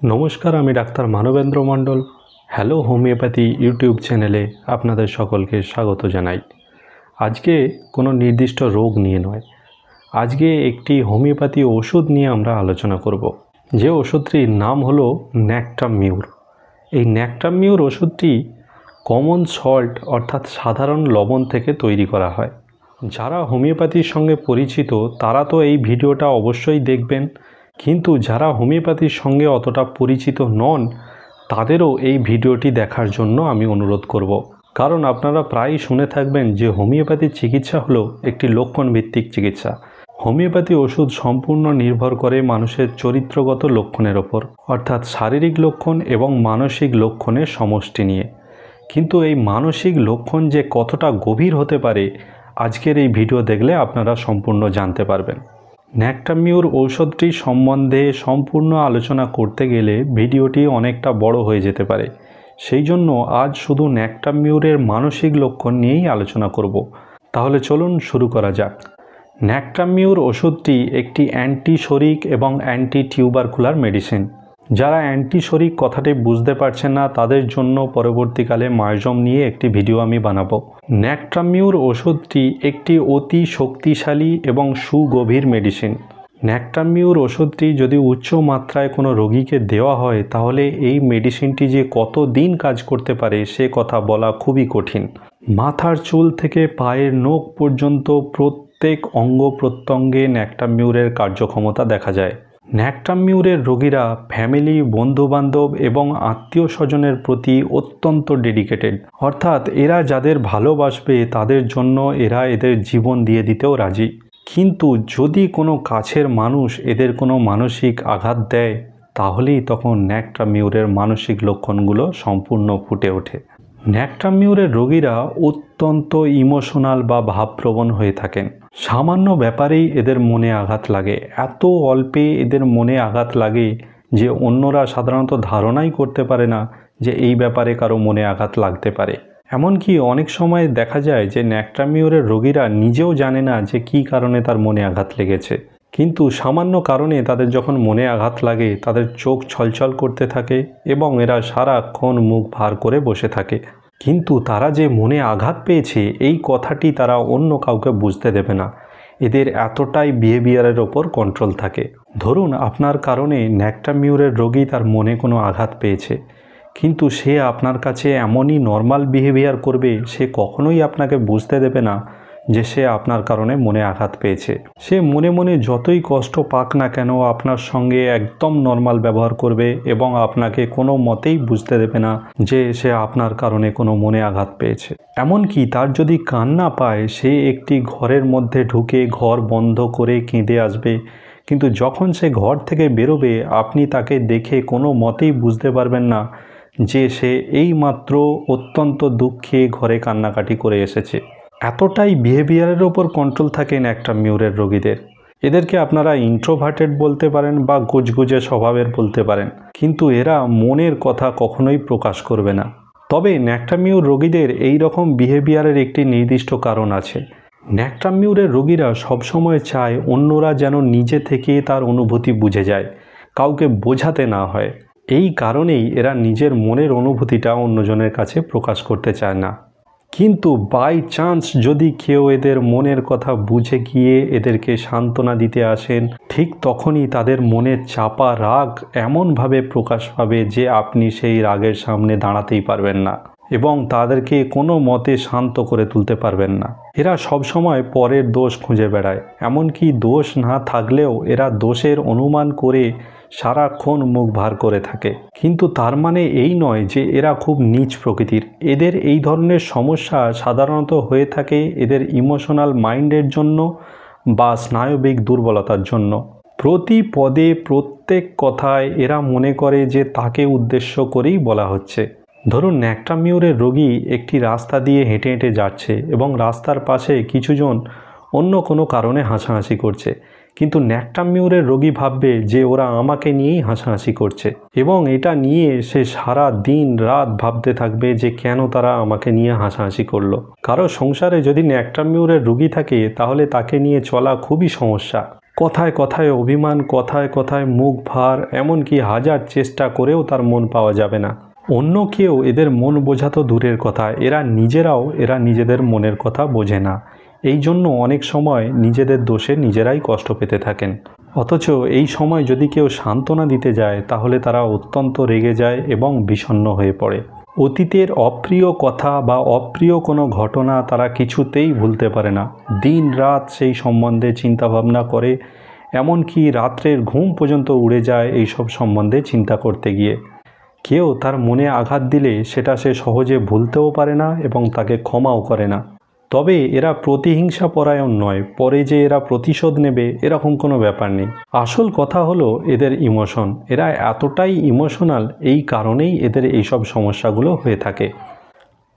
নমস্কার, আমি ডাক্তার মানবেন্দ্র মণ্ডল। Hello homeopathy YouTube চ্যানেলে আপনাদের সকলকে স্বাগত জানাই। আজকে কোনো নির্দিষ্ট রোগ নিয়ে নয়, আজকে একটি হোমিওপ্যাথি ওষুধ নিয়ে আমরা আলোচনা করব। যে ওষুধটির নাম হলো ন্যাক্টামিউর। এই ন্যাক্টামিউর ওষুধটি কমন সল্ট অর্থাৎ সাধারণ লবণ থেকে তৈরি করা হয়। যারা হোমিওপ্যাথির সঙ্গে পরিচিত তারা তো এই ভিডিওটা অবশ্যই দেখবেন, কিন্তু যারা হোমিওপ্যাথির সঙ্গে অতটা পরিচিত নন তাদেরও এই ভিডিওটি দেখার জন্য আমি অনুরোধ করব। কারণ আপনারা প্রায়ই শুনে থাকবেন যে হোমিওপ্যাথির চিকিৎসা হলো একটি লক্ষণভিত্তিক চিকিৎসা। হোমিওপ্যাথি ওষুধ সম্পূর্ণ নির্ভর করে মানুষের চরিত্রগত লক্ষণের ওপর, অর্থাৎ শারীরিক লক্ষণ এবং মানসিক লক্ষণের সমষ্টি নিয়ে। কিন্তু এই মানসিক লক্ষণ যে কতটা গভীর হতে পারে আজকের এই ভিডিও দেখলে আপনারা সম্পূর্ণ জানতে পারবেন। ন্যাক্টামিউর ঔষধটি সম্বন্ধে সম্পূর্ণ আলোচনা করতে গেলে ভিডিওটি অনেকটা বড় হয়ে যেতে পারে। সেই জন্য আজ শুধু ন্যাক্টামিউরের মানসিক লক্ষণ নিয়েই আলোচনা করব। তাহলে চলুন শুরু করা যাক। ন্যাক্টামিউর ওষুধটি একটি অ্যান্টিশরিক এবং অ্যান্টি টিউবারকুলার মেডিসিন। যারা অ্যান্টিশরিক কথাটি বুঝতে পারছেন না তাদের জন্য পরবর্তীকালে মায়োজম নিয়ে একটি ভিডিও আমি বানাবো। ন্যাক্টামিউর ওষুধটি একটি অতি শক্তিশালী এবং সুগভীর মেডিসিন। ন্যাক্টামিউর ওষুধটি যদি উচ্চ মাত্রায় কোনো রোগীকে দেওয়া হয় তাহলে এই মেডিসিনটি যে কত দিন কাজ করতে পারে সে কথা বলা খুবই কঠিন। মাথার চুল থেকে পায়ের নখ পর্যন্ত প্রত্যেক অঙ্গ প্রত্যঙ্গে ন্যাক্টামিউরের কার্যক্ষমতা দেখা যায়। ন্যাক্টামিউরের রোগীরা ফ্যামিলি, বন্ধুবান্ধব এবং আত্মীয় স্বজনের প্রতি অত্যন্ত ডেডিকেটেড, অর্থাৎ এরা যাদের ভালোবাসবে তাদের জন্য এরা এদের জীবন দিয়ে দিতেও রাজি। কিন্তু যদি কোনো কাছের মানুষ এদের কোনো মানসিক আঘাত দেয় তাহলেই তখন ন্যাক্টামিউরের মানসিক লক্ষণগুলো সম্পূর্ণ ফুটে ওঠে। ন্যাক্টামিউরের রোগীরা অত্যন্ত ইমোশনাল বা ভাবপ্রবণ হয়ে থাকেন। সামান্য ব্যাপারেই এদের মনে আঘাত লাগে, এত অল্পে এদের মনে আঘাত লাগে যে অন্যরা সাধারণত ধারণাই করতে পারে না যে এই ব্যাপারে কারো মনে আঘাত লাগতে পারে। এমনকি অনেক সময় দেখা যায় যে ন্যাক্টামিউরের রোগীরা নিজেও জানে না যে কী কারণে তার মনে আঘাত লেগেছে, কিন্তু সামান্য কারণে তাদের যখন মনে আঘাত লাগে তাদের চোখ ছলছল করতে থাকে এবং এরা সারাক্ষণ মুখ ভার করে বসে থাকে। কিন্তু তারা যে মনে আঘাত পেয়েছে এই কথাটি তারা অন্য কাউকে বুঝতে দেবে না। এদের এতটাই বিহেভিয়ারের ওপর কন্ট্রোল থাকে। ধরুন আপনার কারণে ন্যাক্টামিউরের রোগী তার মনে কোনো আঘাত পেয়েছে, কিন্তু সে আপনার কাছে এমনই নর্মাল বিহেভিয়ার করবে, সে কখনোই আপনাকে বুঝতে দেবে না যে সে আপনার কারণে মনে আঘাত পেয়েছে। সে মনে মনে যতই কষ্ট পাক না কেন আপনার সঙ্গে একদম নর্মাল ব্যবহার করবে এবং আপনাকে কোনো মতেই বুঝতে দেবে না যে সে আপনার কারণে কোনো মনে আঘাত পেয়েছে। এমনকি তার যদি কান্না পায় সে একটি ঘরের মধ্যে ঢুকে ঘর বন্ধ করে কেঁদে আসবে, কিন্তু যখন সে ঘর থেকে বেরোবে আপনি তাকে দেখে কোনো মতেই বুঝতে পারবেন না যে সে এইমাত্র অত্যন্ত দুঃখে ঘরে কান্নাকাটি করে এসেছে। এতটাই বিহেভিয়ারের ওপর কন্ট্রোল থাকে ন্যাক্টামিউরের রোগীদের। এদেরকে আপনারা ইন্ট্রোভার্টেড বলতে পারেন বা গুজগুজে স্বভাবের বলতে পারেন, কিন্তু এরা মনের কথা কখনোই প্রকাশ করবে না। তবে ন্যাক্টামিউর রোগীদের এই রকম বিহেভিয়ারের একটি নির্দিষ্ট কারণ আছে। ন্যাক্টামিউরের রোগীরা সবসময় চায় অন্যরা যেন নিজে থেকে তার অনুভূতি বুঝে যায়, কাউকে বোঝাতে না হয়। এই কারণেই এরা নিজের মনের অনুভূতিটা অন্যজনের কাছে প্রকাশ করতে চায় না। কিন্তু বাই চান্স যদি কেউ এদের মনের কথা বুঝে গিয়ে এদেরকে সান্ত্বনা দিতে আসেন, ঠিক তখনই তাদের মনের চাপা রাগ এমনভাবে প্রকাশ পাবে যে আপনি সেই রাগের সামনে দাঁড়াতেই পারবেন না এবং তাদেরকে কোনো মতে শান্ত করে তুলতে পারবেন না। এরা সবসময় পরের দোষ খুঁজে বেড়ায়, এমনকি দোষ না থাকলেও এরা দোষের অনুমান করে সারাক্ষণ মুখ ভার করে থাকে। কিন্তু তার মানে এই নয় যে এরা খুব নীচ প্রকৃতির। এদের এই ধরনের সমস্যা সাধারণত হয়ে থাকে এদের ইমোশনাল মাইন্ডের জন্য বা স্নায়বিক দুর্বলতার জন্য। প্রতি পদে প্রত্যেক কথায় এরা মনে করে যে তাকে উদ্দেশ্য করেই বলা হচ্ছে। ধরুন ন্যাক্টামিউরের রোগী একটি রাস্তা দিয়ে হেঁটে হেঁটে যাচ্ছে এবং রাস্তার পাশে কিছুজন অন্য কোনো কারণে হাসাহাসি করছে, কিন্তু ন্যাক্টামিউরের রোগী ভাববে যে ওরা আমাকে নিয়েই হাসাহাসি করছে এবং এটা নিয়ে সে সারা দিন রাত ভাবতে থাকবে যে কেন তারা আমাকে নিয়ে হাসাহাসি করলো। কারো সংসারে যদি ন্যাক্টামিউরের রোগী থাকে তাহলে তাকে নিয়ে চলা খুবই সমস্যা। কথায় কথায় অভিমান, কথায় কথায় মুখ ভার, এমনকি হাজার চেষ্টা করেও তার মন পাওয়া যাবে না। অন্য কেউ এদের মন বোঝা তো দূরের কথা, এরা নিজেদের মনের কথা বোঝে না। এই জন্য অনেক সময় নিজেদের দোষে নিজেরাই কষ্ট পেতে থাকেন। অথচ এই সময় যদি কেউ সান্ত্বনা দিতে যায় তাহলে তারা অত্যন্ত রেগে যায় এবং বিষণ্ণ হয়ে পড়ে। অতীতের অপ্রিয় কথা বা অপ্রিয় কোনো ঘটনা তারা কিছুতেই ভুলতে পারে না। দিন রাত সেই সম্বন্ধে চিন্তাভাবনা করে, এমনকি রাত্রের ঘুম পর্যন্ত উড়ে যায় এইসব সম্বন্ধে চিন্তা করতে গিয়ে। কেউ তার মনে আঘাত দিলে সেটা সে সহজে ভুলতেও পারে না এবং তাকে ক্ষমাও করে না। তবে এরা প্রতিহিংসা পরায়ণ নয়, পরে যে এরা প্রতিশোধ নেবে এরকম কোনো ব্যাপার নেই। আসল কথা হলো এদের ইমোশন। এরা এতটাই ইমোশনাল, এই কারণেই এদের এইসব সমস্যাগুলো হয়ে থাকে।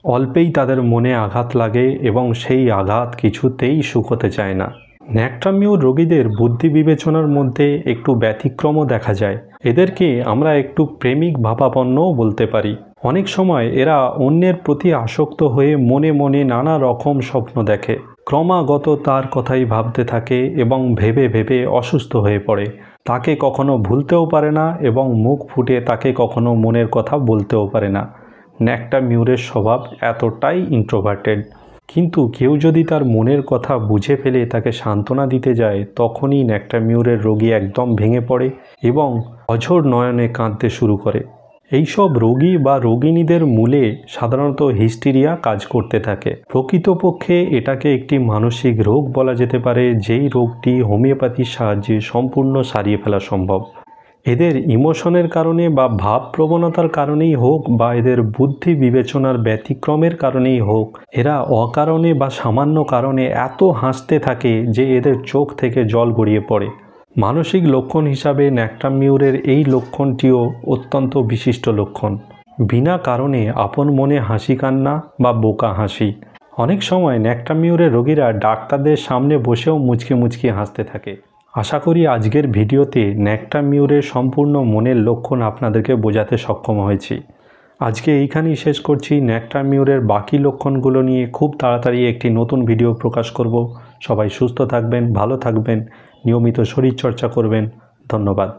অল্পেই তাদের মনে আঘাত লাগে এবং সেই আঘাত কিছুতেই শুকোতে চায় না। ন্যাক্টামিউর রোগীদের বুদ্ধি বিবেচনার মধ্যে একটু ব্যতিক্রমও দেখা যায়। এদেরকে আমরা একটু প্রেমিক ভাবাপন্নও বলতে পারি। অনেক সময় এরা অন্যের প্রতি আসক্ত হয়ে মনে মনে নানা রকম স্বপ্ন দেখে, ক্রমাগত তার কথাই ভাবতে থাকে এবং ভেবে ভেবে অসুস্থ হয়ে পড়ে। তাকে কখনো ভুলতেও পারে না এবং মুখ ফুটে তাকে কখনো মনের কথা বলতেও পারে না। ন্যাক্টামিউরের স্বভাব এতটাই ইন্ট্রোভার্টেড। কিন্তু কেউ যদি তার মনের কথা বুঝে ফেলে তাকে সান্ত্বনা দিতে যায়, তখনই ন্যাক্টামিউরের রোগী একদম ভেঙে পড়ে এবং অঝোর নয়নে কাঁদতে শুরু করে। এইসব রোগী বা রোগিণীদের মূলে সাধারণত হিস্টিরিয়া কাজ করতে থাকে। প্রকৃতপক্ষে এটাকে একটি মানসিক রোগ বলা যেতে পারে, যেই রোগটি হোমিওপ্যাথির সাহায্যে সম্পূর্ণ সারিয়ে ফেলা সম্ভব। এদের ইমোশনের কারণে বা ভাব প্রবণতার কারণেই হোক বা এদের বুদ্ধি বিবেচনার ব্যতিক্রমের কারণেই হোক, এরা অকারণে বা সামান্য কারণে এত হাসতে থাকে যে এদের চোখ থেকে জল গড়িয়ে পড়ে। মানসিক লক্ষণ হিসাবে ন্যাক্টামিউরের এই লক্ষণটিও অত্যন্ত বিশিষ্ট লক্ষণ। বিনা কারণে আপন মনে হাসি কান্না বা বোকা হাসি। অনেক সময় ন্যাক্টামিউরের রোগীরা ডাক্তারদের সামনে বসেও মুচকি মুচকি হাসতে থাকে। আশা করি আজকের ভিডিওতে ন্যাক্টামিউরের সম্পূর্ণ মনের লক্ষণ আপনাদেরকে বোঝাতে সক্ষম হয়েছি। আজকে এইখানেই শেষ করছি। ন্যাক্টামিউরের বাকি লক্ষণগুলো নিয়ে খুব তাড়াতাড়ি একটি নতুন ভিডিও প্রকাশ করব। সবাই সুস্থ থাকবেন, ভালো থাকবেন, নিয়মিত শরীরচর্চা করবেন। ধন্যবাদ।